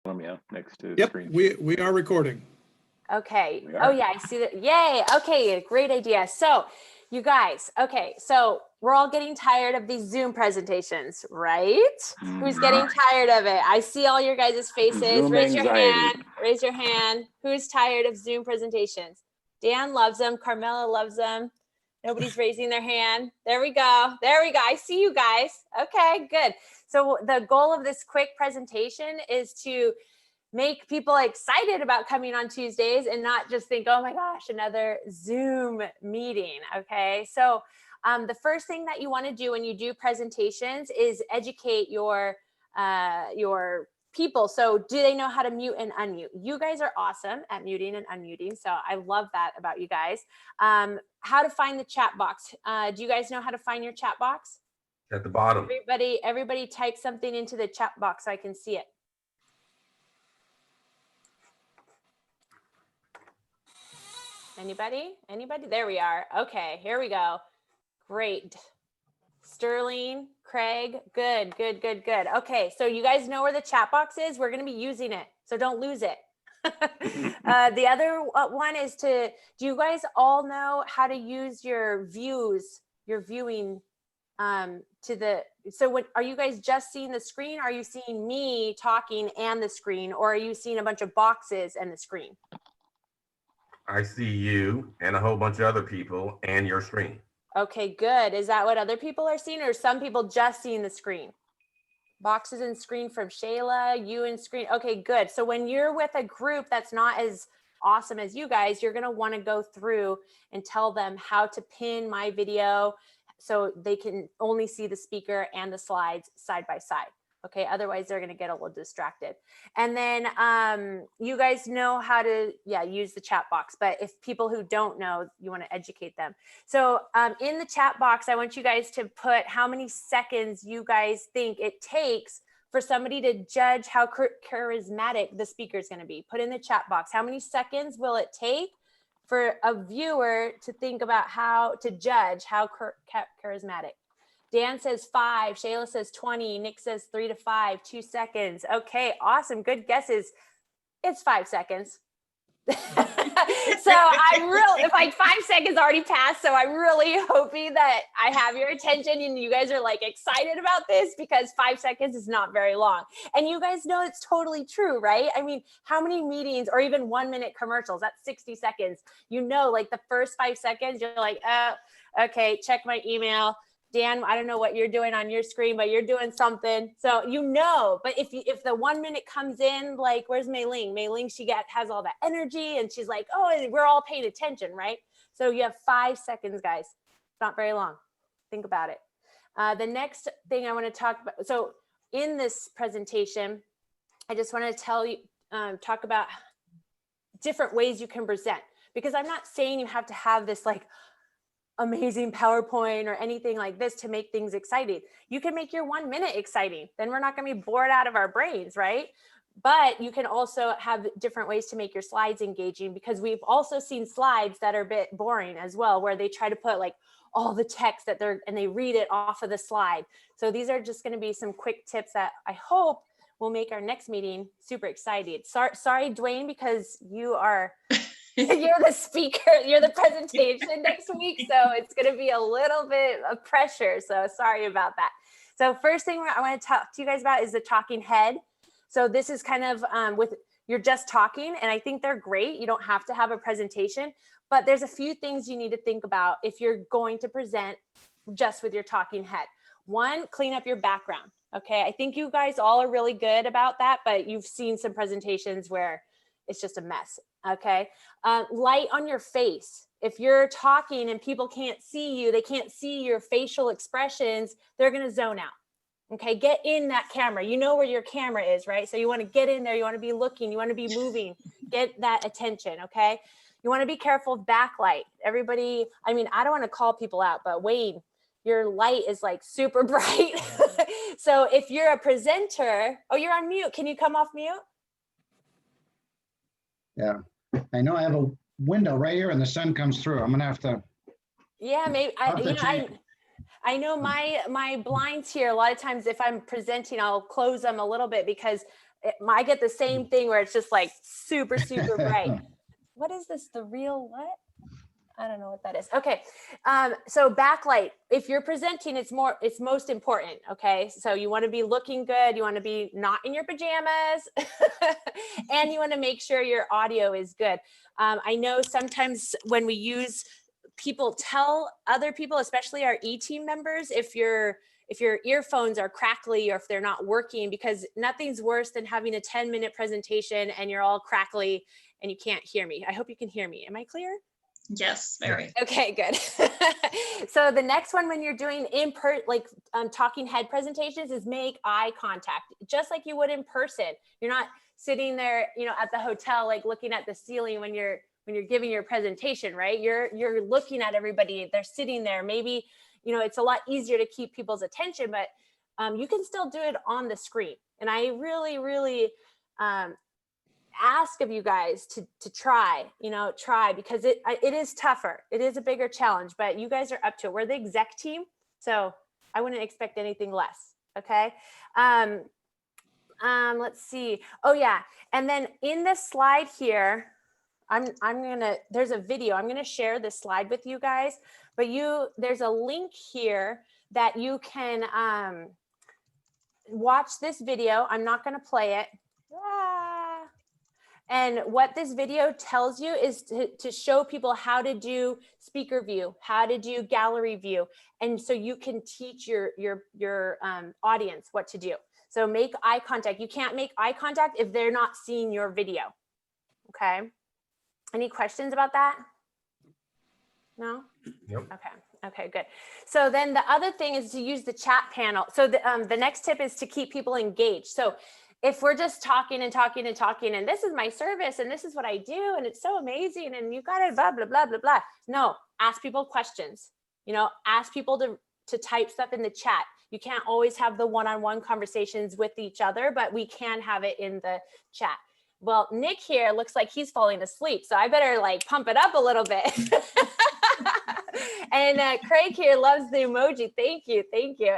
Yeah, next to Yep, screen. we are recording. Okay. We are. Oh yeah, I see that. Yay. Okay, great idea. So you guys, okay, so we're all getting tired of these Zoom presentations, right? Who's getting tired of it? I see all your guys' faces. Zoom Raise your anxiety. hand. Raise your hand. Who's tired of Zoom presentations? Dan loves them. Carmela loves them. Nobody's raising their hand. There we go. There we go. I see you guys. Okay, good. So the goal of this quick presentation is to make people excited about coming on Tuesdays and not just think, oh my gosh, another Zoom meeting. Okay. So the first thing that you want to do when you do presentations is educate your people. So do they know how to mute and unmute? You guys are awesome at muting and unmuting. So I love that about you guys. How to find the chat box. Do you guys know how to find your chat box? At the bottom. Everybody type something into the chat box so I can see it. Anybody? There we are. Okay, here we go. Great. Sterling, Craig, good. Okay, so you guys know where the chat box is. We're going to be using it, so don't lose it. The other one is do you guys all know how to use your viewing so are you guys just seeing the screen? Are you seeing me talking and the screen, or are you seeing a bunch of boxes and the screen? I see you and a whole bunch of other people and your screen. Okay, good. Is that what other people are seeing, or some people just seeing the screen? Boxes and screen from Shayla, you and screen. Okay, good. So when you're with a group that's not as awesome as you guys, you're going to want to go through and tell them how to pin my video so they can only see the speaker and the slides side by side. Okay, otherwise they're going to get a little distracted. And then you guys know how to use the chat box, but if people who don't know, you want to educate them. So in the chat box, I want you guys to put how many seconds you guys think it takes for somebody to judge how charismatic the speaker is going to be. Put in the chat box, how many seconds will it take for a viewer to think about how to judge how charismatic? Dan says 5, Shayla says 20, Nick says 3 to 5, 2 seconds. Okay, awesome, good guesses. It's 5 seconds. So I'm really, like 5 seconds already passed. So I'm really hoping that I have your attention and you guys are like excited about this, because 5 seconds is not very long. And you guys know it's totally true, right? I mean, how many meetings or even 1-minute commercials, that's 60 seconds. You know, like the first 5 seconds, you're like, oh, okay, check my email. Dan, I don't know what you're doing on your screen, but you're doing something. So you know, but if the 1 minute comes in, like, where's Mei Ling? Mei Ling, has all that energy and she's like, oh, and we're all paying attention, right? So you have 5 seconds, guys. It's not very long. Think about it. The next thing I want to talk about, so in this presentation, I just want to tell you, talk about different ways you can present, because I'm not saying you have to have this like amazing PowerPoint or anything like this to make things exciting. You can make your 1 minute exciting. Then we're not going to be bored out of our brains, right? But you can also have different ways to make your slides engaging, because we've also seen slides that are a bit boring as well, where they try to put like all the text that and they read it off of the slide. So these are just going to be some quick tips that I hope will make our next meeting super excited. Sorry, Dwayne, because you are you're the speaker, you're the presentation next week, so it's going to be a little bit of pressure, so sorry about that. So first thing I want to talk to you guys about is the talking head. So this is kind of you're just talking, and I think they're great. You don't have to have a presentation, but there's a few things you need to think about if you're going to present just with your talking head. One, clean up your background. Okay, I think you guys all are really good about that, but you've seen some presentations where it's just a mess. Okay, light on your face. If you're talking and people can't see you, they can't see your facial expressions, they're going to zone out. Okay, get in that camera. You know where your camera is, right? So you want to get in there. You want to be looking. You want to be moving. Get that attention. Okay, you want to be careful of backlight. Everybody, I mean, I don't want to call people out, but Wayne, your light is like super bright. So if you're a presenter, oh, you're on mute. Can you come off mute? Yeah, I know I have a window right here and the sun comes through. I'm gonna have to. Yeah, maybe I know my blinds here, a lot of times if I'm presenting, I'll close them a little bit because I get the same thing where it's just like super, super bright. What is this? The real what? I don't know what that is. Okay. So backlight, if you're presenting, it's most important. Okay. So you want to be looking good. You want to be not in your pajamas and you want to make sure your audio is good. I know sometimes when we use, people tell other people, especially our E-team members, if your earphones are crackly or if they're not working, because nothing's worse than having a 10-minute presentation and you're all crackly and you can't hear me. I hope you can hear me. Am I clear? Yes, very. Okay, good. So the next one, when you're doing talking head presentations, is make eye contact, just like you would in person. You're not sitting there, at the hotel, like looking at the ceiling when you're giving your presentation, right? You're looking at everybody. They're sitting there. Maybe, it's a lot easier to keep people's attention, but you can still do it on the screen. And I really, really ask of you guys to try because it is tougher. It is a bigger challenge, but you guys are up to it. We're the exec team, so I wouldn't expect anything less. Okay. Let's see. Oh yeah. And then in this slide here, there's a video. I'm gonna share this slide with you guys, but there's a link here that you can watch this video. I'm not gonna play it. And what this video tells you is to show people how to do speaker view, how to do gallery view. And so you can teach your audience what to do. So make eye contact. You can't make eye contact if they're not seeing your video. Okay. Any questions about that? No? Yep. Okay, good. So then the other thing is to use the chat panel. So the next tip is to keep people engaged. So if we're just talking and talking and talking, and this is my service and this is what I do, and it's so amazing, and you got it, blah, blah, blah, blah, blah. No, ask people questions, ask people to type stuff in the chat. You can't always have the one-on-one conversations with each other, but we can have it in the chat. Well, Nick here looks like he's falling asleep, so I better pump it up a little bit. And Craig here loves the emoji. Thank you.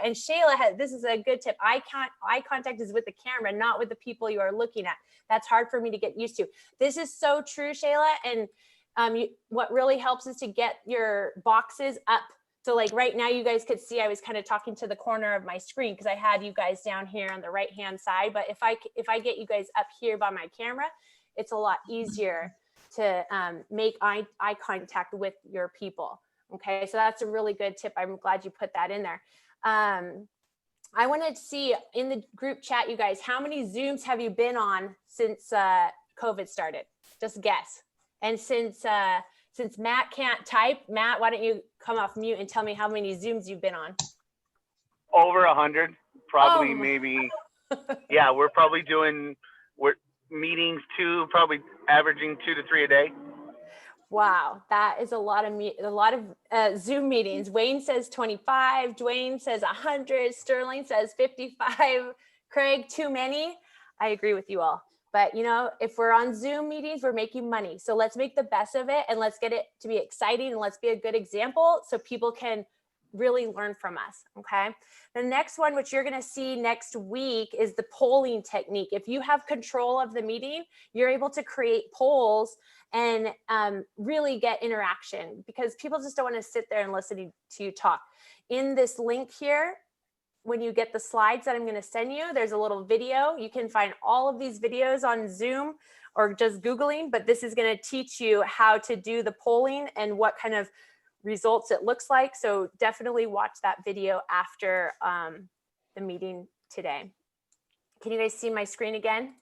And Shayla this is a good tip. Eye contact is with the camera, not with the people you are looking at. That's hard for me to get used to. This is so true, Shayla. And what really helps is to get your boxes up. So right now you guys could see I was kind of talking to the corner of my screen because I had you guys down here on the right-hand side. But if I get you guys up here by my camera, it's a lot easier to make eye contact with your people. Okay, so that's a really good tip. I'm glad you put that in there. I wanted to see in the group chat, you guys, how many Zooms have you been on since COVID started? Just guess. And since Matt can't type, Matt, why don't you come off mute and tell me how many Zooms you've been on? Over 100, probably. Oh. Of yeah, we're meetings probably averaging 2 to 3 a day. Wow, that is a lot of Zoom meetings. Wayne says 25, Dwayne says 100, Sterling says 55, Craig, too many. I agree with you all. But if we're on Zoom meetings, we're making money. So let's make the best of it and let's get it to be exciting and let's be a good example so people can really learn from us. Okay. The next one, which you're going to see next week, is the polling technique. If you have control of the meeting, you're able to create polls and really get interaction because people just don't want to sit there and listen to you talk. In this link here, when you get the slides that I'm going to send you, there's a little video. You can find all of these videos on Zoom or just Googling, but this is going to teach you how to do the polling and what kind of results it looks like. So definitely watch that video after the meeting today. Can you guys see my screen again?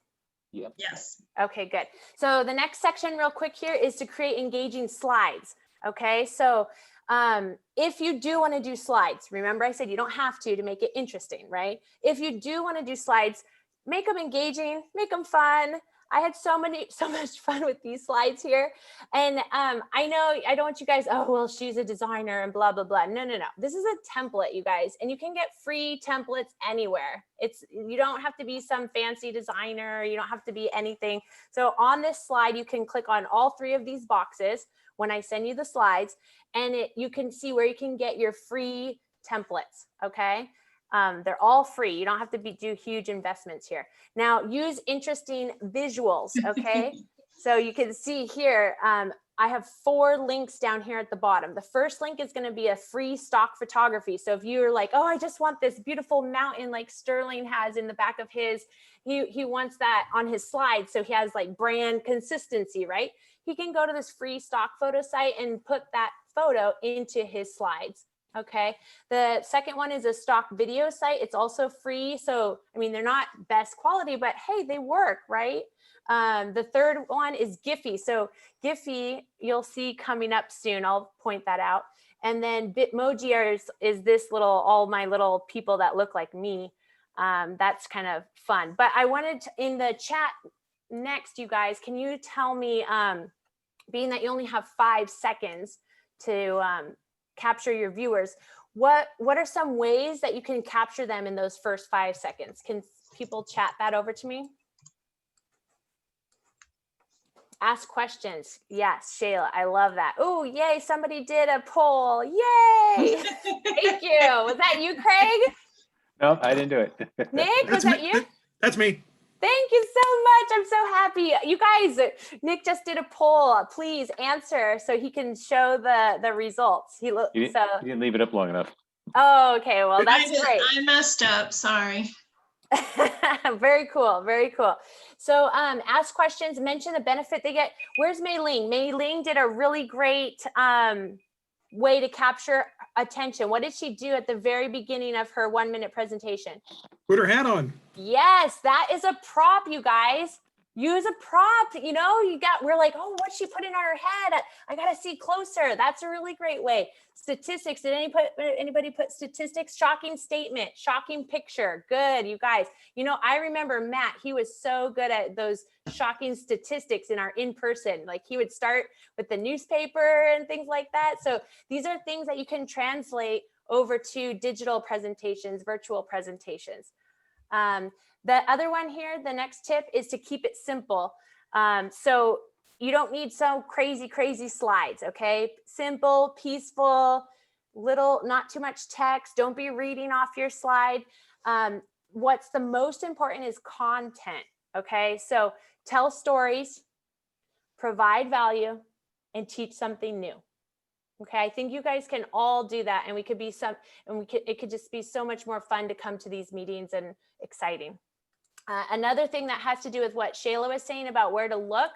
Yep. Yes. Okay, good. So the next section real quick here is to create engaging slides. Okay, so if you do want to do slides, remember I said you don't have to make it interesting, right? If you do want to do slides, make them engaging, make them fun. I had so much fun with these slides here. And I know I don't want you guys, oh, well, she's a designer and blah, blah, blah. No. This is a template, you guys, and you can get free templates anywhere. You don't have to be some fancy designer. You don't have to be anything. So on this slide, you can click on all 3 of these boxes when I send you the slides, and you can see where you can get your free templates. Okay. They're all free. You don't have to do huge investments here. Now use interesting visuals, okay? So you can see here, I have 4 links down here at the bottom. The first link is gonna be a free stock photography. So if you're like, oh, I just want this beautiful mountain like Sterling has in the back of his, he wants that on his slides. So he has like brand consistency, right? He can go to this free stock photo site and put that photo into his slides. Okay. The second one is a stock video site. It's also free. So, I mean, they're not best quality, but hey, they work, right? The third one is Giphy. So Giphy, you'll see coming up soon. I'll point that out. And then Bitmoji is this little, all my little people that look like me. That's kind of fun. But I wanted to, in the chat next, you guys, can you tell me, being that you only have 5 seconds to capture your viewers, what are some ways that you can capture them in those first 5 seconds? Can people chat that over to me? Ask questions. Yes, Shayla, I love that. Oh, yay, somebody did a poll. Yay. Thank you. Was that you, Craig? No, I didn't do it. Nick, was that you? That's me. Thank you so much. I'm so happy. You guys, Nick just did a poll. Please answer so he can show the results. He didn't leave it up long enough. Oh, okay. Well, that's great. I messed up. Sorry. Very cool. Very cool. So ask questions, mention the benefit they get. Where's Mei Ling? Mei Ling did a really great way to capture attention. What did she do at the very beginning of her 1-minute presentation? Put her hat on. Yes, that is a prop, you guys. Use a prop, you know, we're like, oh, what's she putting on her head? I got to see closer. That's a really great way. Statistics, did anybody put statistics? Shocking statement, shocking picture. Good, you guys. You know, I remember Matt, he was so good at those shocking statistics in our in-person. Like he would start with the newspaper and things like that. So these are things that you can translate over to digital presentations, virtual presentations. The other one here, the next tip is to keep it simple. So you don't need some crazy slides, okay? Simple, peaceful, little, not too much text. Don't be reading off your slide. What's the most important is content, okay? So tell stories, provide value, and teach something new. Okay, I think you guys can all do that, and it could just be so much more fun to come to these meetings and exciting. Another thing that has to do with what Shayla was saying about where to look,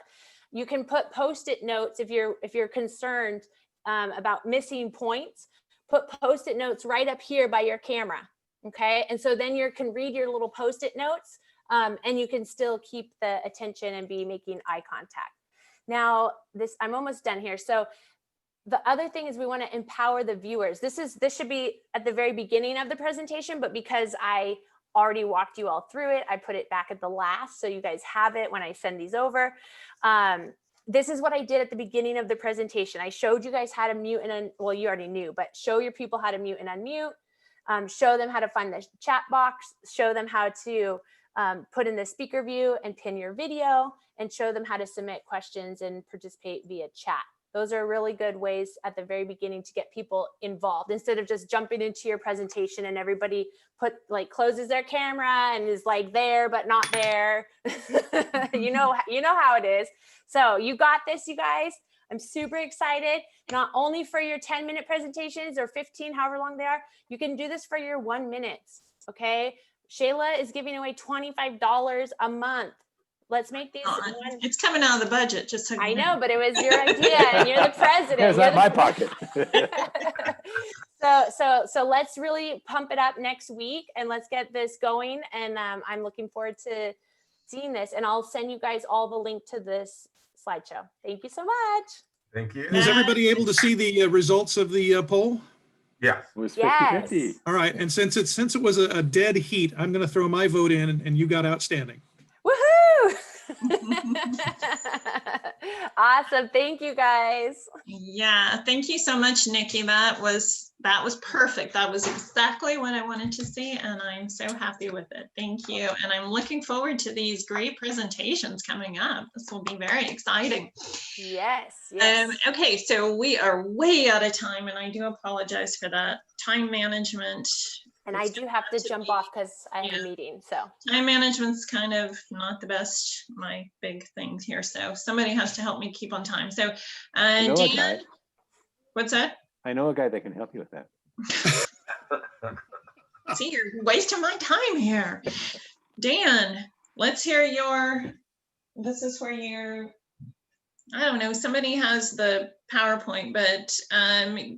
you can put Post-it notes if you're concerned about missing points. Put Post-it notes right up here by your camera. Okay, and so then you can read your little Post-it notes, and you can still keep the attention and be making eye contact. Now, I'm almost done here. So the other thing is we want to empower the viewers. This should be at the very beginning of the presentation, but because I already walked you all through it, I put it back at the last, so you guys have it when I send these over. This is what I did at the beginning of the presentation. I showed you guys how to mute and well, you already knew, but show your people how to mute and unmute. Show them how to find the chat box. Show them how to put in the speaker view and pin your video, and show them how to submit questions and participate via chat. Those are really good ways at the very beginning to get people involved, instead of just jumping into your presentation and everybody closes their camera and is like there but not there. you know how it is. So you got this, you guys. I'm super excited, not only for your 10-minute presentations or 15, however long they are. You can do this for your 1 minute. Okay, Shayla is giving away $25 a month. Let's make these. It's coming out of the budget, just so I know, but it was your idea, and you're the president. It's not my pocket. So let's really pump it up next week, and let's get this going. And I'm looking forward to seeing this, and I'll send you guys all the link to this slideshow. Thank you so much. Thank you. Was everybody able to see the results of the poll? Yeah. It was 50-50. Yes. All right, and since it was a dead heat, I'm going to throw my vote in, and you got outstanding. Woohoo! Awesome. Thank you, guys. Yeah, thank you so much, Nikki. That was perfect. That was exactly what I wanted to see, and I'm so happy with it. Thank you. And I'm looking forward to these great presentations coming up. This will be very exciting. Yes. Okay, so we are way out of time, and I do apologize for that. Time management And I do have to jump off because I have Yeah. a meeting, so. Time management's kind of not the best, my big thing here. So somebody has to help me keep on time. So, I know a Dan, guy. what's that? I know a guy that can help you with that. See, you're wasting my time here. Dan, let's hear this is where I don't know, somebody has the PowerPoint, but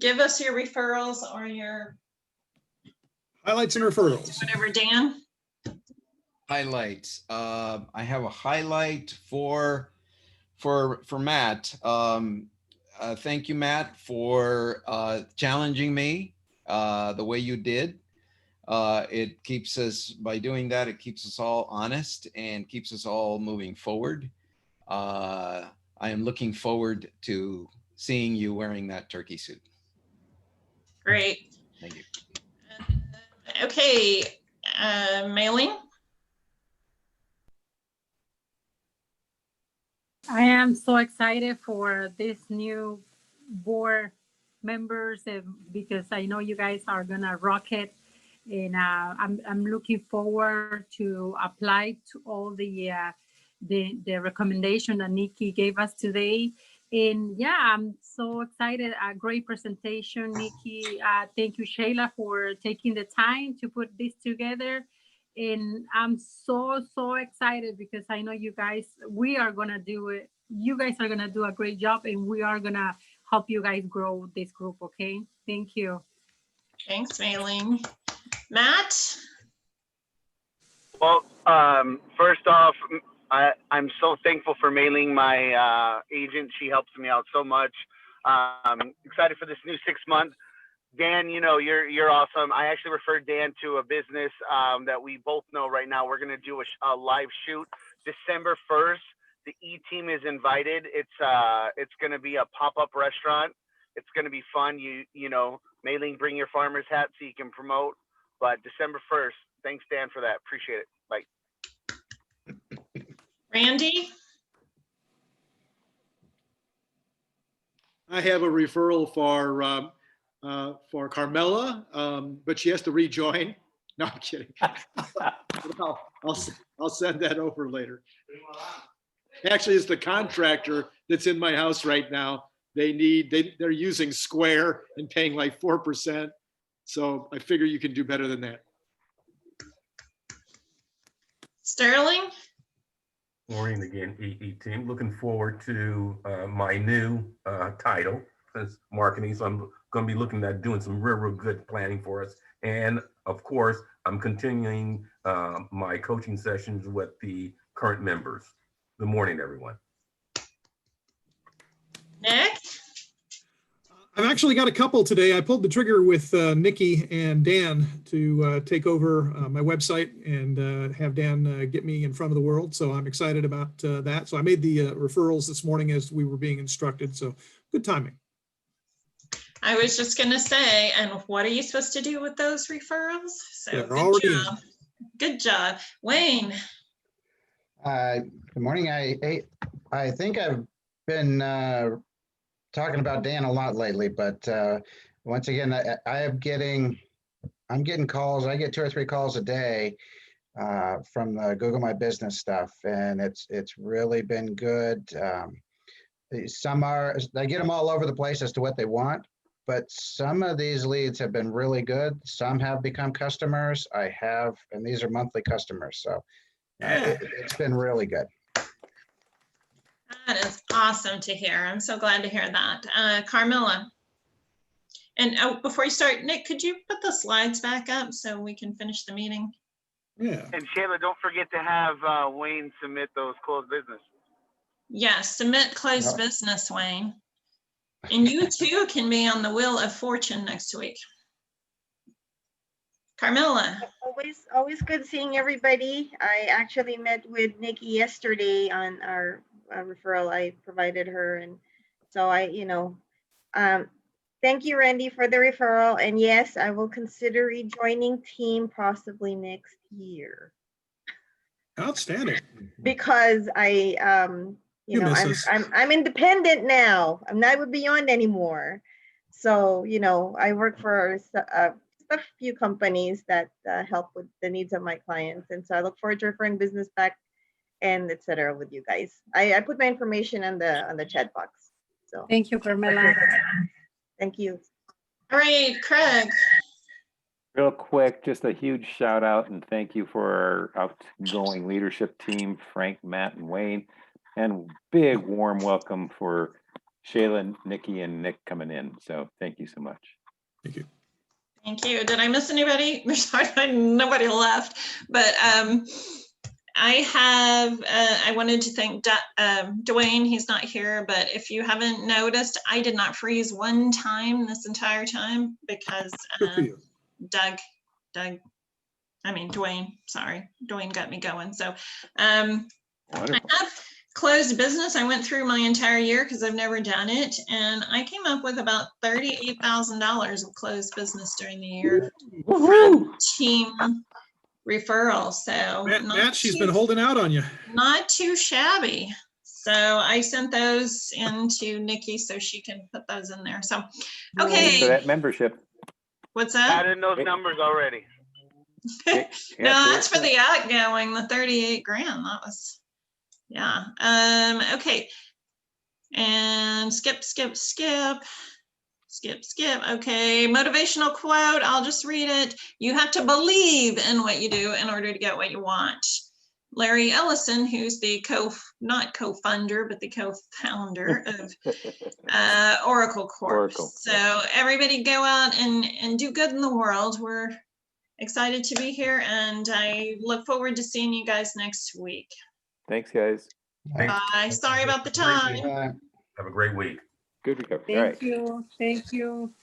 give us your referrals or your Highlights and referrals. whatever, Dan. Highlights. I have a highlight for Matt. Thank you, Matt, for challenging me the way you did. It keeps us, by doing that, it keeps us all honest and keeps us all moving forward. I am looking forward to seeing you wearing that turkey suit. Great. Thank you. Okay, mailing. I am so excited for this new board members because I know you guys are gonna rock it, and I'm looking forward to apply to all the recommendation that Nikki gave us today. And yeah, I'm so excited. A great presentation, Nikki. Thank you, Shayla, for taking the time to put this together. And I'm so excited because I know you guys, we are gonna do it. You guys are gonna do a great job, and we are gonna help you guys grow this group. Okay, thank you. Thanks, mailing. Matt. Well, first off, I'm so thankful for mailing my agent. She helps me out so much. Excited for this new 6 month. Dan, you know, you're awesome. I actually referred Dan to a business that we both know right now. We're gonna do a live shoot December 1st. The E-team is invited. It's gonna be a pop-up restaurant. It's gonna be fun. You know, mailing, bring your farmer's hat so you can promote. But December 1st. Thanks, Dan, for that. Appreciate it. Bye. Randy. I have a referral for Carmela, but she has to rejoin. No, I'm kidding. I'll send that over later. Actually, it's the contractor that's in my house right now. They're using Square and paying like 4%. So I figure you can do better than that. Sterling. Morning again, EE team. Looking forward to my new title as marketing. So I'm going to be looking at doing some real good planning for us. And of course, I'm continuing my coaching sessions with the current members. Good morning, everyone. Nick. I've actually got a couple today. I pulled the trigger with Nikki and Dan to take over my website and have Dan get me in front of the world. So I'm excited about that. So I made the referrals this morning as we were being instructed. So good timing. I was just going to say, and what are you supposed to do with those referrals? So They're good already job. Good job. Wayne. Good morning. I think I've been talking about Dan a lot lately, but once again, I'm getting calls. I get 2 or 3 calls a day from the Google My Business stuff, and it's really been good. I get them all over the place as to what they want, but some of these leads have been really good. Some have become customers. And these are monthly customers. So it's been really good. That is awesome to hear. I'm so glad to hear that. Carmilla. And before you start, Nick, could you put the slides back up so we can finish the meeting? Yeah. And Shayla, don't forget to have Wayne submit those closed business. Yes, submit closed business, Wayne. And you too can be on the Wheel of Fortune next week. Carmilla. Always good seeing everybody. I actually met with Nikki yesterday on our referral I provided her, and so thank you, Randy, for the referral. And yes, I will consider rejoining team possibly next year. Outstanding. Because I'm independent now. I'm not with Beyond anymore. So I work for a few companies that help with the needs of my clients. And so I look forward to referring business back and etc. with you guys. I put my information on the chat box. So Thank you, Carmela. thank you. All right, Craig. Real quick, just a huge shout out and thank you for our outgoing leadership team, Frank, Matt, and Wayne. And big warm welcome for Shayla, Nikki, and Nick coming in. So thank you so much. Thank you. Thank you. Did I miss anybody? Nobody left, but I wanted to thank Dwayne. He's not here, but if you haven't noticed, I did not freeze one time this entire time because Good for you. Dwayne, sorry. Dwayne got me going. So I Wonderful. have closed business. I went through my entire year because I've never done it. And I came up with about $38,000 of closed business during the year from team referrals. So Matt, she's been holding out on you. not too shabby. So I sent those into Nikki so she can put those in there. So, Thanks okay. for that membership. What's that? Add in those numbers already. No, that's for the outgoing, the 38 grand. That was, yeah. Okay. And skip. Okay. Motivational quote. I'll just read it. You have to believe in what you do in order to get what you want. Larry Ellison, who's the not co-funder, but the co-founder of Oracle Corp. Oracle. So everybody go out and do good in the world. We're excited to be here, and I look forward to seeing you guys next week. Thanks, guys. Thanks. Bye. Sorry about the time. Have a great week. Good recovery. All right. Thank you. Thank you.